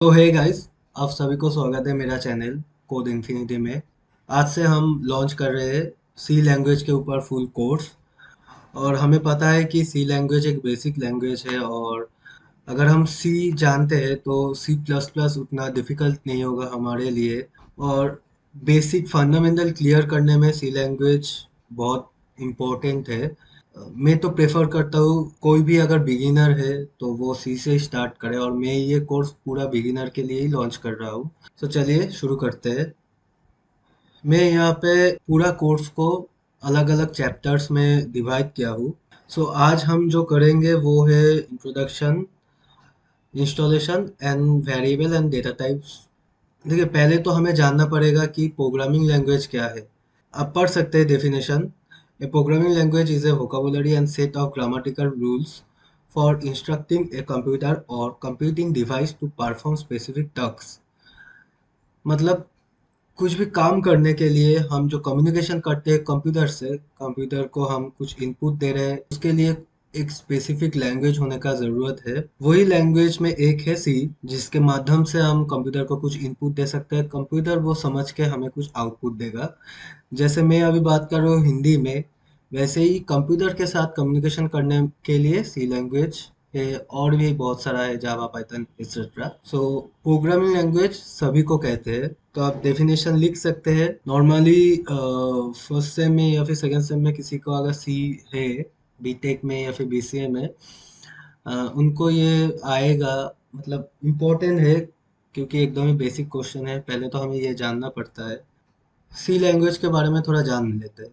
तो hey guys, आप सभी को स्वागत है मेरा चैनल कोड इन्फिनिटी में। आज से हम लॉन्च कर रहे हैं सी लैंग्वेज के ऊपर फुल कोर्स। और हमें पता है कि सी लैंग्वेज एक बेसिक लैंग्वेज है, और अगर हम सी जानते हैं तो सी प्लस प्लस उतना डिफिकल्ट नहीं होगा हमारे लिए। और बेसिक फंडामेंटल क्लियर करने में सी लैंग्वेज बहुत इम्पोर्टेंट है। मैं तो प्रेफर करता हूँ कोई भी अगर बिगिनर है तो वो सी से स्टार्ट करे, और मैं ये कोर्स पूरा बिगिनर के लिए ही लॉन्च कर रहा हूँ। तो चलिए शुरू करते हैं। मैं यहाँ पे पूरा कोर्स को अलग अलग चैप्टर्स में डिवाइड किया हूँ। सो आज हम जो करेंगे वो है introduction, installation and variable and data types. देखिए, पहले तो हमें जानना पड़ेगा कि प्रोग्रामिंग लैंग्वेज क्या है। आप पढ़ सकते हैं definition. A programming language is a vocabulary and set of grammatical rules for instructing a computer or computing device to perform specific tasks। मतलब कुछ भी काम करने के लिए हम जो कम्युनिकेशन करते हैं कंप्यूटर से, कंप्यूटर को हम कुछ इनपुट दे रहे हैं, उसके लिए एक स्पेसिफिक लैंग्वेज होने का ज़रूरत है। वही लैंग्वेज में एक है सी, जिसके माध्यम से हम कंप्यूटर को कुछ इनपुट दे सकते हैं, कंप्यूटर वो समझ के हमें कुछ आउटपुट देगा। जैसे मैं अभी बात कर रहा हूँ हिंदी में, वैसे ही कंप्यूटर के साथ कम्युनिकेशन करने के लिए सी लैंग्वेज है। और भी बहुत सारा है, जावा, पाइथन एक्सेट्रा। सो प्रोग्रामिंग लैंग्वेज सभी को कहते हैं। तो आप डेफिनेशन लिख सकते हैं नॉर्मली। फर्स्ट सेम में या फिर सेकंड सेम में किसी को अगर सी है, बीटेक में या फिर बीसीए में, उनको ये आएगा। मतलब इम्पोर्टेंट है, क्योंकि एकदम ही बेसिक क्वेश्चन है। पहले तो हमें ये जानना पड़ता है। सी लैंग्वेज के बारे में थोड़ा जान लेते हैं।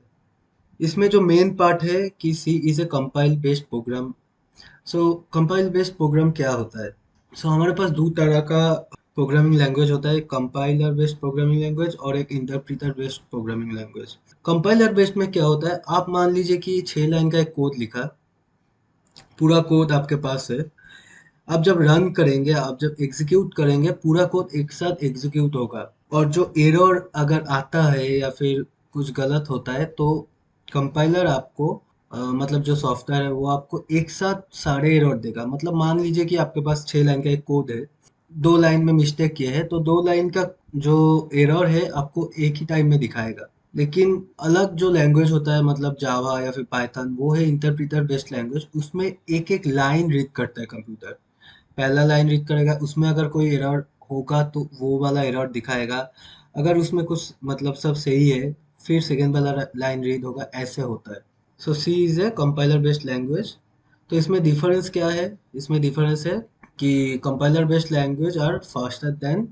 इसमें जो मेन पार्ट है कि C is a compile based program. So compile based program क्या होता है? सो हमारे पास दो तरह का प्रोग्रामिंग लैंग्वेज होता है, कंपाइलर बेस्ड प्रोग्रामिंग लैंग्वेज और एक interpreter based programming language. Compiler based में क्या होता है, आप मान लीजिए कि 6 लाइन का एक कोड लिखा, पूरा कोड आपके पास है। आप जब रन करेंगे, आप जब एग्जीक्यूट करेंगे, पूरा कोड एक साथ एग्जीक्यूट होगा। और जो एरर अगर आता है या फिर कुछ गलत होता है तो कंपाइलर आपको मतलब जो सॉफ्टवेयर है वो आपको एक साथ सारे एरर देगा। मतलब मान लीजिए कि आपके पास 6 लाइन का एक कोड है, 2 लाइन में मिस्टेक किए हैं तो 2 लाइन का जो एरर है आपको एक ही टाइम में दिखाएगा। लेकिन अलग जो लैंग्वेज होता है, मतलब जावा या फिर पाइथन, वो है इंटरप्रिटर बेस्ड लैंग्वेज। उसमें एक एक लाइन रीड करता है कंप्यूटर। पहला लाइन रीड करेगा, उसमें अगर कोई एरर होगा तो वो वाला एरर दिखाएगा। अगर उसमें कुछ मतलब सब सही है, फिर सेकेंड वाला लाइन रीड होगा, ऐसे होता है। So C is a compiler based language. तो इसमें डिफरेंस क्या है? इसमें डिफरेंस है कि compiler based language are faster than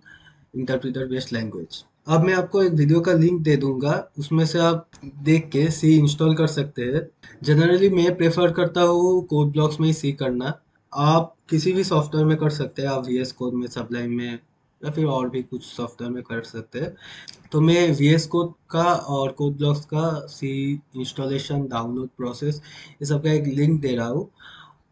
interpreter based language. अब मैं आपको एक वीडियो का लिंक दे दूंगा, उसमें से आप देख के सी इंस्टॉल कर सकते हैं। जनरली मैं प्रेफर करता हूँ कोड ब्लॉक्स में ही सी करना। आप किसी भी सॉफ्टवेयर में कर सकते हैं, आप वीएस कोड में, सबलाइन में, या फिर और भी कुछ सॉफ्टवेयर में कर सकते हैं। तो मैं वीएस कोड का और कोड ब्लॉक्स का सी इंस्टॉलेशन, डाउनलोड प्रोसेस, ये सब का एक लिंक दे रहा हूँ।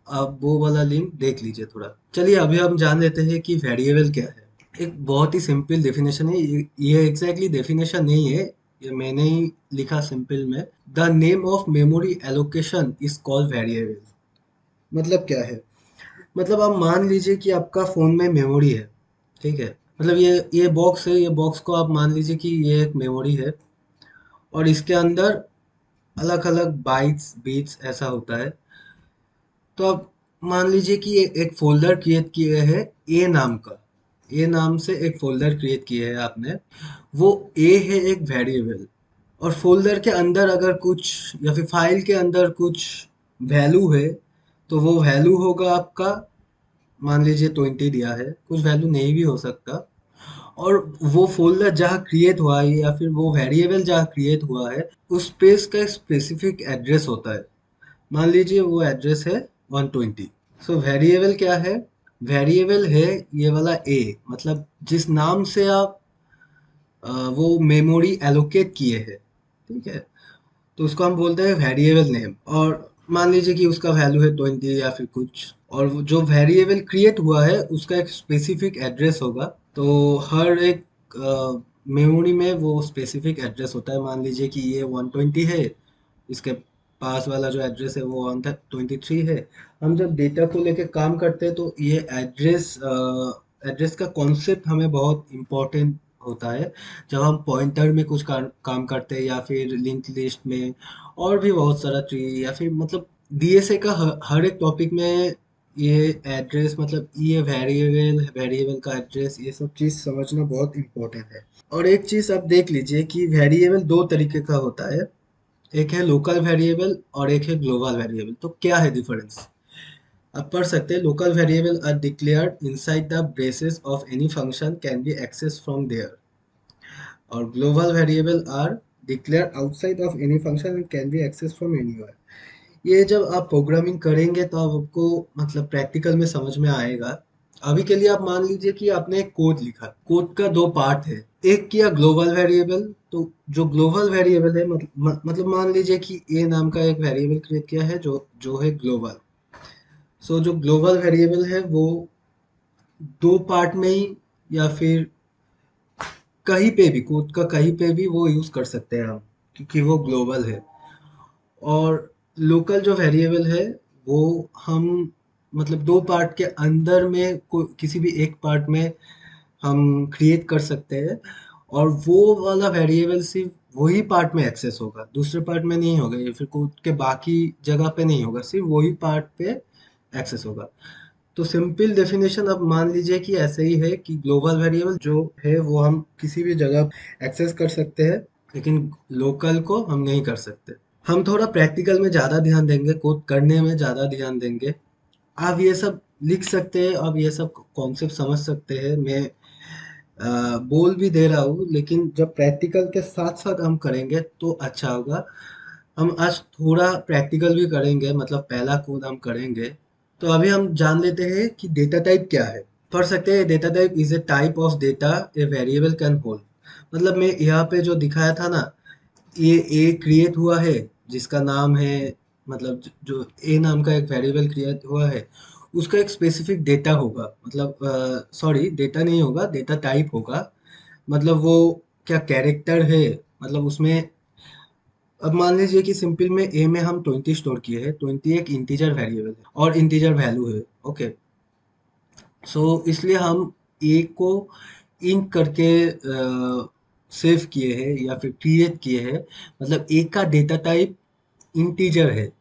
आप वो वाला लिंक देख लीजिए थोड़ा। चलिए अभी हम जान लेते हैं कि वेरिएबल क्या है। एक बहुत ही सिंपल डेफिनेशन है ये एग्जैक्टली डेफिनेशन नहीं है, ये मैंने ही लिखा सिंपल में। The name of memory allocation is called variable. मतलब क्या है? मतलब आप मान लीजिए कि आपका फ़ोन में मेमोरी है, ठीक है? मतलब ये बॉक्स है, ये बॉक्स को आप मान लीजिए कि ये एक मेमोरी है, और इसके अंदर अलग-अलग बाइट्स, बिट्स ऐसा होता है। तो आप मान लीजिए कि एक फ़ोल्डर क्रिएट किए हैं ए नाम का। ए नाम से एक फ़ोल्डर क्रिएट किए है आपने। वो ए है एक वेरिएबल। और फ़ोल्डर के अंदर अगर कुछ या फिर फ़ाइल के अंदर कुछ वैल्यू है, तो वो वैल्यू होगा आपका, मान लीजिए 20 दिया है, कुछ वैल्यू नहीं भी हो सकता। और वो फोल्डर जहाँ क्रिएट हुआ है या फिर वो वेरिएबल जहाँ क्रिएट हुआ है, उस पेज का एक स्पेसिफिक एड्रेस होता है। मान लीजिए वो एड्रेस है 120। सो वेरिएबल क्या है? वेरिएबल है ये वाला ए, मतलब जिस नाम से आप वो मेमोरी एलोकेट किए हैं, ठीक है? तो उसको हम बोलते हैं वेरिएबल नेम। और मान लीजिए कि उसका वैल्यू है 20 या फिर कुछ, और वो जो वेरिएबल क्रिएट हुआ है उसका एक स्पेसिफिक एड्रेस होगा। तो हर एक मेमोरी में वो स्पेसिफिक एड्रेस होता है। मान लीजिए कि ये 120 है, इसके पास वाला जो एड्रेस है वो 123 है। हम जब डेटा को लेके काम करते हैं तो ये एड्रेस एड्रेस का कॉन्सेप्ट हमें बहुत इम्पोर्टेंट होता है जब हम पॉइंटर में कुछ काम करते हैं या फिर लिंक लिस्ट में और भी बहुत सारा ट्री या फिर मतलब डीएसए का हर एक टॉपिक में ये एड्रेस मतलब ये वेरिएबल का एड्रेस ये सब चीज़ समझना बहुत इम्पोर्टेंट है। और एक चीज़ आप देख लीजिए कि वेरिएबल दो तरीके का होता है, एक है लोकल वेरिएबल और एक है ग्लोबल वेरिएबल। तो क्या है डिफरेंस? आप पढ़ सकते हैं, local variable are declared inside the braces of any function can be access from there, और global variable are declared outside of any function and can be access from anywhere. ये जब आप प्रोग्रामिंग करेंगे तो आपको मतलब प्रैक्टिकल में समझ में आएगा। अभी के लिए आप मान लीजिए कि आपने एक कोड लिखा, कोड का दो पार्ट है, एक किया ग्लोबल वेरिएबल। तो जो ग्लोबल वेरिएबल है मतलब मान लीजिए कि ए नाम का एक वेरिएबल क्रिएट किया है जो जो है ग्लोबल। सो जो ग्लोबल वेरिएबल है वो दो पार्ट में ही या फिर कहीं पे भी, कोड का कहीं पे भी वो यूज कर सकते हैं हम, क्योंकि वो ग्लोबल है। और लोकल जो वेरिएबल है वो हम मतलब दो पार्ट के अंदर में किसी भी एक पार्ट में हम क्रिएट कर सकते हैं, और वो वाला वेरिएबल सिर्फ वही पार्ट में एक्सेस होगा, दूसरे पार्ट में नहीं होगा, या फिर कोड के बाकी जगह पे नहीं होगा, सिर्फ वही पार्ट पे एक्सेस होगा। तो सिंपल डेफिनेशन अब मान लीजिए कि ऐसे ही है कि ग्लोबल वेरिएबल जो है वो हम किसी भी जगह एक्सेस कर सकते हैं, लेकिन लोकल को हम नहीं कर सकते। हम थोड़ा प्रैक्टिकल में ज़्यादा ध्यान देंगे, कोड करने में ज़्यादा ध्यान देंगे। आप ये सब लिख सकते हैं, आप ये सब कॉन्सेप्ट समझ सकते हैं, मैं बोल भी दे रहा हूँ, लेकिन जब प्रैक्टिकल के साथ साथ हम करेंगे तो अच्छा होगा। हम आज थोड़ा प्रैक्टिकल भी करेंगे, मतलब पहला कोड हम करेंगे। तो अभी हम जान लेते हैं कि डेटा टाइप क्या है। पढ़ सकते हैं, data type is a type of data a variable can hold. मतलब मैं यहाँ पे जो दिखाया था ना, ये ए क्रिएट हुआ है जिसका नाम है, मतलब जो ए नाम का एक वेरिएबल क्रिएट हुआ है उसका एक स्पेसिफिक डेटा होगा, मतलब सॉरी डेटा नहीं होगा, डेटा टाइप होगा। मतलब वो क्या कैरेक्टर है, मतलब उसमें अब मान लीजिए कि सिंपल में ए में हम 20 स्टोर किए हैं, 20 एक इंटीजर वेरिएबल है और इंटीजर वैल्यू है। ओके, सो इसलिए हम ए को इंट करके सेव किए हैं या फिर क्रिएट किए हैं। मतलब ए का डेटा टाइप इंटीजर है।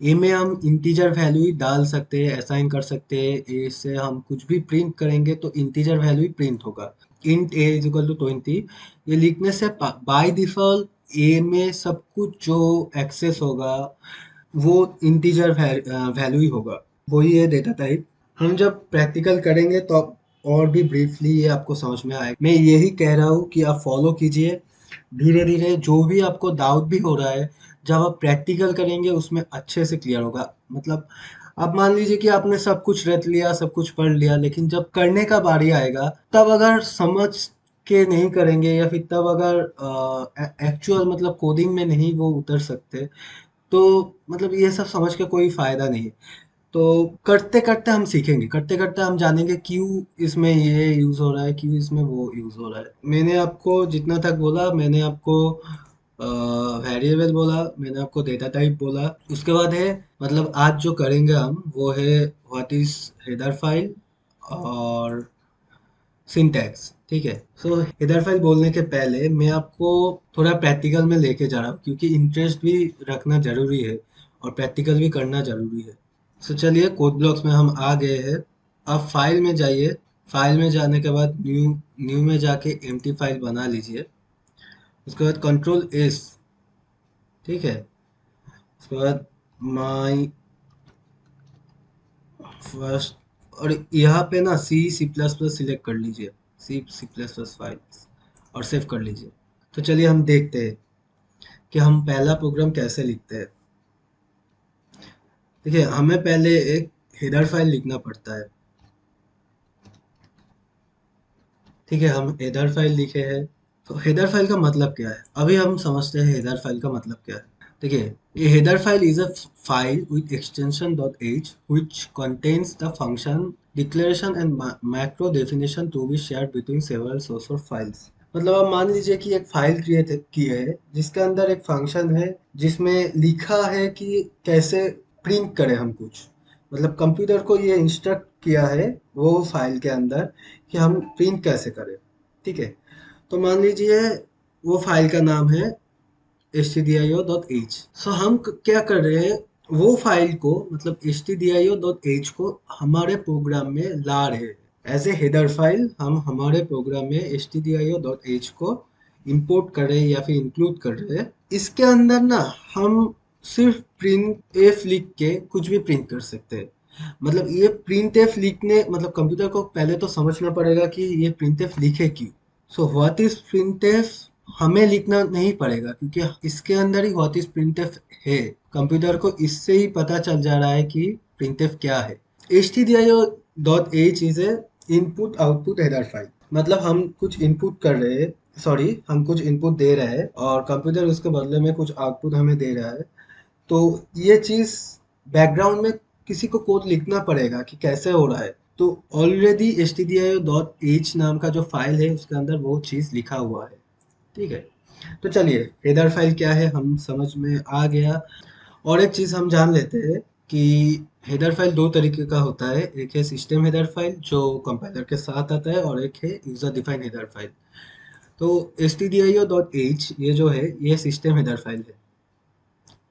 ए में हम इंटीजर वैल्यू ही डाल सकते हैं, असाइन कर सकते हैं, ए से हम कुछ भी प्रिंट करेंगे तो इंटीजर वैल्यू ही प्रिंट होगा। Int A is equal to 20, ये लिखने से बाय डिफॉल्ट ए में सब कुछ जो एक्सेस होगा वो इंटीजर वैल्यू ही होगा, वही है डेटा टाइप। हम जब प्रैक्टिकल करेंगे तो और भी ब्रीफली ये आपको समझ में आएगा। मैं यही कह रहा हूँ कि आप फॉलो कीजिए धीरे धीरे, जो भी आपको डाउट भी हो रहा है जब आप प्रैक्टिकल करेंगे उसमें अच्छे से क्लियर होगा। मतलब आप मान लीजिए कि आपने सब कुछ रट लिया, सब कुछ पढ़ लिया, लेकिन जब करने का बारी आएगा तब अगर समझ के नहीं करेंगे या फिर तब अगर एक्चुअल मतलब कोडिंग में नहीं वो उतर सकते, तो मतलब ये सब समझ के कोई फायदा नहीं है। तो करते करते हम सीखेंगे, करते करते हम जानेंगे क्यों इसमें ये यूज हो रहा है, क्यों इसमें वो यूज हो रहा है। मैंने आपको जितना तक बोला, मैंने आपको वेरिएबल बोला, मैंने आपको डेटा टाइप बोला। उसके बाद है मतलब आज जो करेंगे हम वो है व्हाट इज हेडर फाइल और सिंटैक्स। ठीक है, सो हेडर फाइल बोलने के पहले मैं आपको थोड़ा प्रैक्टिकल में लेके जा रहा हूँ, क्योंकि इंटरेस्ट भी रखना जरूरी है और प्रैक्टिकल भी करना जरूरी है। सो चलिए कोड ब्लॉक्स में हम आ गए हैं। आप फाइल में जाइए, फाइल में जाने के बाद न्यू न्यू में जाके एम्प्टी फाइल बना लीजिए। उसके बाद कंट्रोल एस, ठीक है। उसके बाद माई फर्स्ट, और यहाँ पे ना सी सी प्लस प्लस सिलेक्ट कर लीजिए, सी सी प्लस प्लस फाइल्स, और सेव कर लीजिए। तो चलिए हम देखते हैं कि हम पहला प्रोग्राम कैसे लिखते हैं। देखिए, हमें पहले एक हेडर फाइल लिखना पड़ता है। ठीक है, हम हेडर फाइल लिखे हैं। तो हेडर फाइल का मतलब क्या है, अभी हम समझते हैं हेडर फाइल का मतलब क्या है। देखिए, a header file is a file with extension .h which contains the function declaration and macro definition to be shared between several source of files। मतलब आप मान लीजिए कि एक फाइल क्रिएट की है जिसके अंदर एक फंक्शन है जिसमें लिखा है कि कैसे प्रिंट करें हम कुछ, मतलब कंप्यूटर को ये इंस्ट्रक्ट किया है वो फाइल के अंदर कि हम प्रिंट कैसे करें। ठीक है, तो मान लीजिए वो फाइल का नाम है stdio.h। सो हम क्या कर रहे हैं, वो फाइल को मतलब stdio.h को हमारे प्रोग्राम में ला रहे हैं एज ए हेडर फाइल। हम हमारे प्रोग्राम में stdio.h को इंपोर्ट कर रहे हैं या फिर इंक्लूड कर रहे हैं। इसके अंदर ना हम सिर्फ प्रिंट एफ लिख के कुछ भी प्रिंट कर सकते हैं। मतलब ये प्रिंट एफ लिखने मतलब कंप्यूटर को पहले तो समझना पड़ेगा कि ये प्रिंट एफ लिखे क्यों। सो व्हाट इज प्रिंटफ हमें लिखना नहीं पड़ेगा क्योंकि इसके अंदर ही व्हाट इज प्रिंटफ है। कंप्यूटर को इससे ही पता चल जा रहा है कि प्रिंटफ क्या है। stdio.h is a input output header file. मतलब हम कुछ इनपुट कर रहे हैं, सॉरी हम कुछ इनपुट दे रहे हैं और कंप्यूटर उसके बदले में कुछ आउटपुट हमें दे रहा है। तो ये चीज बैकग्राउंड में किसी को कोड लिखना पड़ेगा कि कैसे हो रहा है। तो ऑलरेडी stdio.h नाम का जो फाइल है उसके अंदर वो चीज लिखा हुआ है। ठीक है, तो चलिए हेडर फाइल क्या है हम समझ में आ गया। और एक चीज हम जान लेते हैं कि हेडर फाइल दो तरीके का होता है। एक है सिस्टम हेडर फाइल जो कंपाइलर के साथ आता है और एक है यूजर डिफाइंड हेडर फाइल। तो stdio.h ये जो है ये सिस्टम हेडर फाइल है।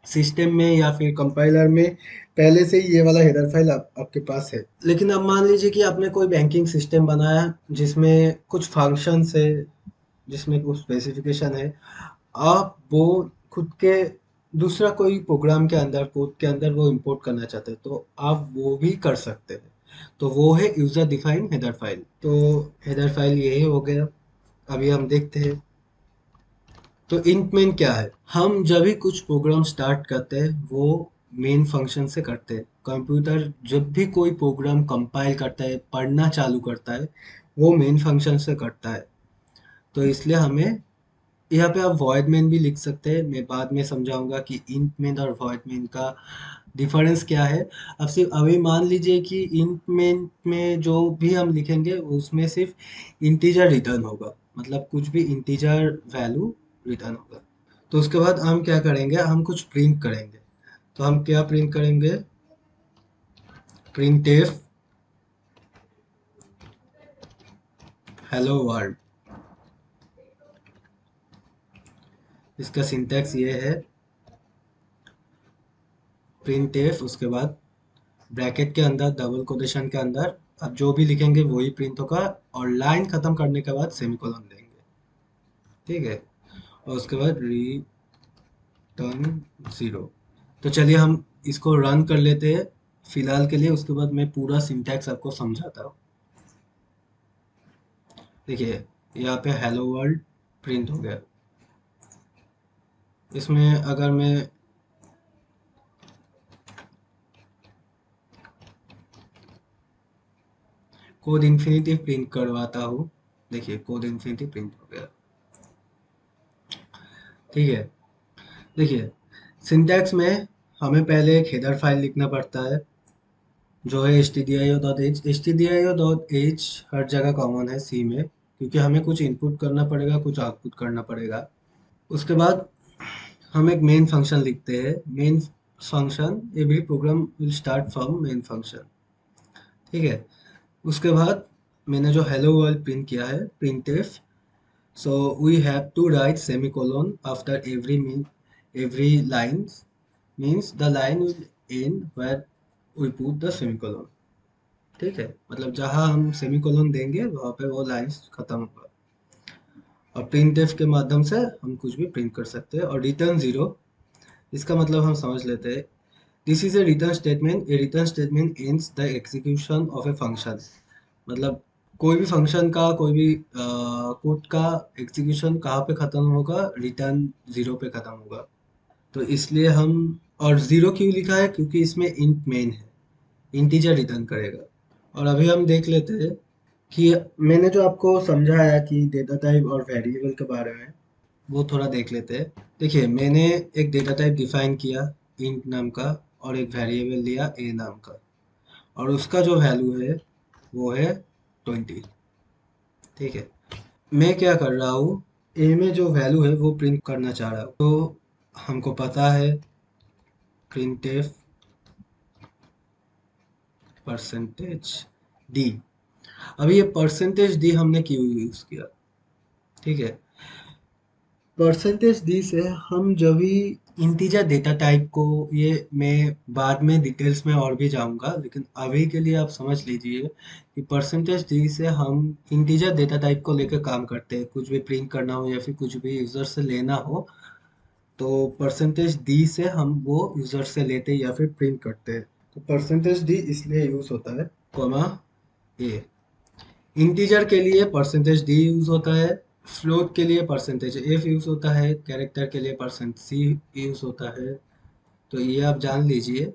सिस्टम में या फिर कंपाइलर में पहले से ही ये वाला हेडर फाइल आपके पास है। लेकिन अब मान लीजिए कि आपने कोई बैंकिंग सिस्टम बनाया जिसमें कुछ फंक्शंस है, जिसमें कुछ स्पेसिफिकेशन है, आप वो खुद के दूसरा कोई प्रोग्राम के अंदर कोड के अंदर वो इंपोर्ट करना चाहते हैं तो आप वो भी कर सकते हैं। तो वो है यूजर डिफाइंड हेडर फाइल। तो हेडर फाइल यही हो गया। अभी हम देखते हैं तो इंट मेन क्या है। हम जब भी कुछ प्रोग्राम स्टार्ट करते हैं वो मेन फंक्शन से करते हैं। कंप्यूटर जब भी कोई प्रोग्राम कंपाइल करता है पढ़ना चालू करता है वो मेन फंक्शन से करता है। तो इसलिए हमें यहाँ पे आप वॉइड मेन भी लिख सकते हैं। मैं बाद में समझाऊंगा कि इंट मेन और वॉइड मेन का डिफरेंस क्या है। अब सिर्फ अभी मान लीजिए कि इंट मेन में जो भी हम लिखेंगे उसमें सिर्फ इंटीजर रिटर्न होगा, मतलब कुछ भी इंटीजर वैल्यू रिटर्न होगा। तो उसके बाद हम क्या करेंगे, हम कुछ प्रिंट करेंगे। तो हम क्या प्रिंट करेंगे, प्रिंट एफ हेलो वर्ल्ड। इसका सिंटैक्स ये है प्रिंट एफ, उसके बाद ब्रैकेट के अंदर डबल कोटेशन के अंदर आप जो भी लिखेंगे वही प्रिंट होगा और लाइन खत्म करने के बाद सेमीकोलन देंगे। ठीक है, और उसके बाद रिटर्न जीरो। तो चलिए हम इसको रन कर लेते हैं फिलहाल के लिए, उसके बाद मैं पूरा सिंटैक्स आपको समझाता हूँ। देखिए यहाँ पे हेलो वर्ल्ड प्रिंट हो गया। इसमें अगर मैं कोड इन्फिनिटी प्रिंट करवाता हूँ, देखिए कोड इन्फिनिटी प्रिंट हो गया। ठीक है, देखिए सिंटैक्स में हमें पहले एक हेडर फाइल लिखना पड़ता है जो है stdio.h। stdio.h हर जगह कॉमन है सी में क्योंकि हमें कुछ इनपुट करना पड़ेगा कुछ आउटपुट करना पड़ेगा। उसके बाद हम एक मेन फंक्शन लिखते हैं। Main function every programme will start from main function. ठीक है, उसके बाद मैंने जो हेलो वर्ल्ड प्रिंट किया है print F. So we have to write semicolon after every lines, means the line will end where we put the semicolon। ठीक है, मतलब जहाँ हम सेमीकोलन देंगे वहाँ पे वो लाइंस खत्म होगा। और प्रिंटफ के माध्यम से हम कुछ भी प्रिंट कर सकते हैं। और रिटर्न जीरो, इसका मतलब हम समझ लेते हैं। This is a return statement. A return statement ends the execution of a function. मतलब कोई भी फंक्शन का कोई भी कोड का एग्जीक्यूशन कहाँ पे खत्म होगा, रिटर्न जीरो पे खत्म होगा। तो इसलिए हम, और जीरो क्यों लिखा है क्योंकि इसमें इंट मेन है, इंटीजर रिटर्न करेगा। और अभी हम देख लेते हैं कि मैंने जो आपको समझाया कि डेटा टाइप और वेरिएबल के बारे में वो थोड़ा देख लेते हैं। देखिए मैंने एक डेटा टाइप डिफाइन किया इंट नाम का और एक वेरिएबल लिया ए नाम का और उसका जो वैल्यू है वो है 20। ठीक है, मैं क्या कर रहा हूँ, ए में जो वैल्यू है वो प्रिंट करना चाह रहा हूँ। तो हमको पता है प्रिंट एफ परसेंटेज डी। अभी ये परसेंटेज डी हमने क्यों यूज किया, ठीक है। परसेंटेज डी से हम जब भी इंटीजर डेटा टाइप को, ये मैं बाद में डिटेल्स में और भी जाऊंगा, लेकिन अभी के लिए आप समझ लीजिए कि परसेंटेज डी से हम इंटीजर डेटा टाइप को लेकर काम करते हैं। कुछ भी प्रिंट करना हो या फिर कुछ भी यूजर से लेना हो, तो परसेंटेज डी से हम वो यूजर से लेते हैं या फिर प्रिंट करते हैं। तो परसेंटेज डी इसलिए यूज होता है, कॉमा ए। इंटीजर के लिए परसेंटेज डी यूज होता है, फ्लोट के लिए परसेंटेज एफ यूज होता है, कैरेक्टर के लिए परसेंट सी यूज होता है। तो ये आप जान लीजिए।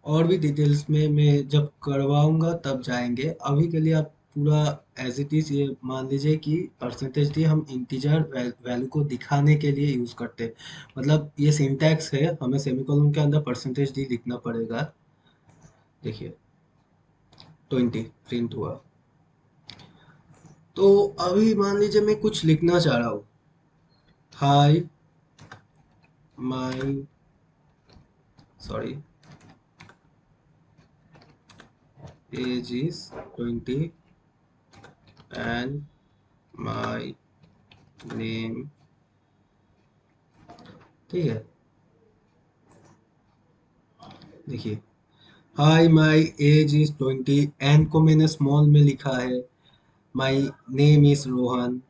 और भी डिटेल्स में मैं जब करवाऊंगा तब जाएंगे। अभी के लिए आप पूरा एज इट इज ये मान लीजिए कि परसेंटेज डी हम इंटीजर वैल्यू को दिखाने के लिए यूज करते हैं। मतलब ये सिंटैक्स है, हमें सेमीकोलन के अंदर परसेंटेज डी लिखना पड़ेगा। देखिए 20 प्रिंट हुआ। तो अभी मान लीजिए मैं कुछ लिखना चाह रहा हूँ, hi my, sorry, age is 20 and my name, ठीक है। देखिए hi my age is 20, n को मैंने स्मॉल में लिखा है, my name is Rohan,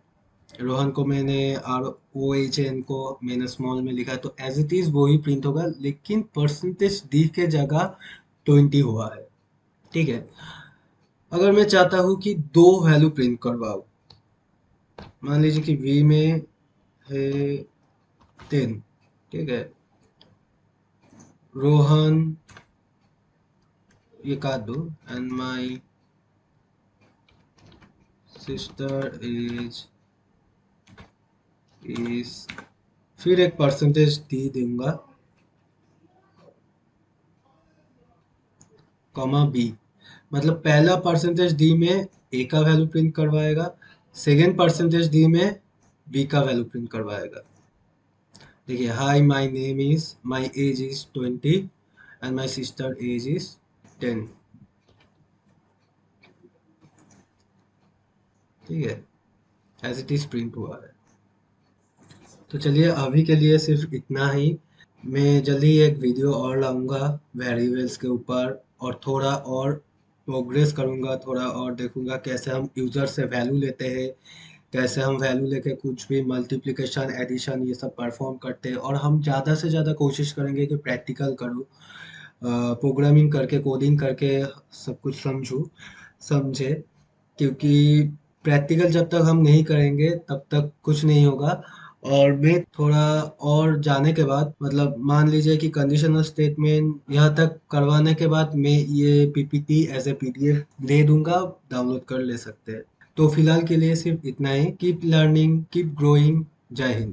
Rohan को मैंने आर ओ एच एन को मैंने स्मॉल में लिखा है। तो एज इट इज वो ही प्रिंट होगा, लेकिन परसेंटेज डी के जगह 20 हुआ है, ठीक है। अगर मैं चाहता हूँ कि दो वैल्यू प्रिंट करवाऊँ, मान लीजिए कि वी में है 10, ठीक है, रोहन, ये काट दो, एंड माई सिस्टर इज, फिर एक परसेंटेज डी दूंगा, कॉमा बी। मतलब पहला परसेंटेज डी में ए का वैल्यू प्रिंट करवाएगा, सेकेंड परसेंटेज डी में बी का वैल्यू प्रिंट करवाएगा। देखिए hi my name is, my age is 20 and my sister age is 10, ठीक है, एज इट इज प्रिंट हुआ है। तो चलिए अभी के लिए सिर्फ इतना ही। मैं जल्दी एक वीडियो और लाऊंगा वेरिएबल्स के ऊपर, और थोड़ा और प्रोग्रेस करूंगा, थोड़ा और देखूंगा कैसे हम यूज़र से वैल्यू लेते हैं, कैसे हम वैल्यू लेके कुछ भी मल्टीप्लिकेशन एडिशन ये सब परफॉर्म करते हैं। और हम ज़्यादा से ज़्यादा कोशिश करेंगे कि प्रैक्टिकल करूँ, प्रोग्रामिंग करके कोडिंग करके सब कुछ समझे, क्योंकि प्रैक्टिकल जब तक हम नहीं करेंगे तब तक कुछ नहीं होगा। और मैं थोड़ा और जाने के बाद, मतलब मान लीजिए कि कंडीशनल स्टेटमेंट यहाँ तक करवाने के बाद मैं ये पीपीटी एज ए पीडीएफ दे दूंगा, डाउनलोड कर ले सकते हैं। तो फिलहाल के लिए सिर्फ इतना ही। Keep learning, keep growing. जय हिंद।